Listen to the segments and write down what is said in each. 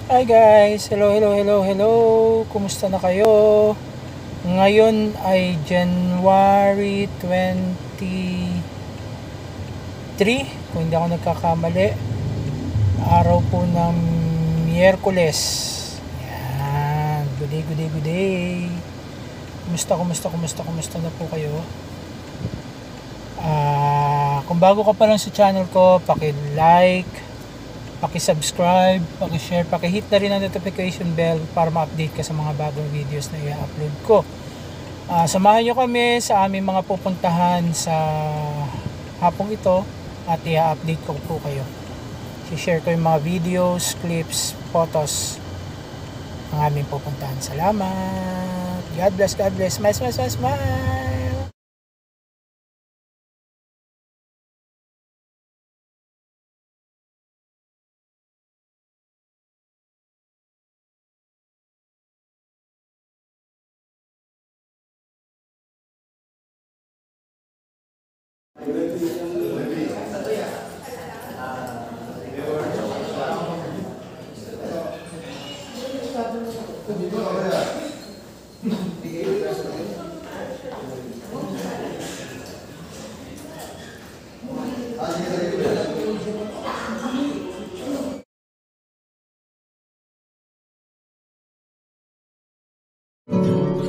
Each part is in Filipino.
Hi guys! Hello, hello, hello, hello! Kumusta na kayo? Ngayon ay January 23, kung hindi ako nagkakamali. Araw po ng Miyerkules. Yan. Good day, good day, good day. Kumusta na po kayo? Kung bago ka pa lang sa channel ko, paki-like, paki-subscribe, paki-share, paki-hit na rin ang notification bell para ma-update ka sa mga bagong videos na i-upload ko. Samahan nyo kami sa aming mga pupuntahan sa hapong ito at i-update ko po kayo. I-share ko yung mga videos, clips, photos ng aming pupuntahan. Salamat! God bless, God bless. Smile, smile, smile, smile!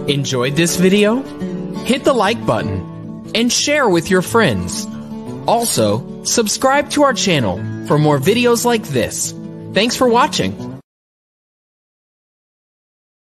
Enjoyed this video? Hit the like button and share with your friends. Also, subscribe to our channel for more videos like this. Thanks for watching.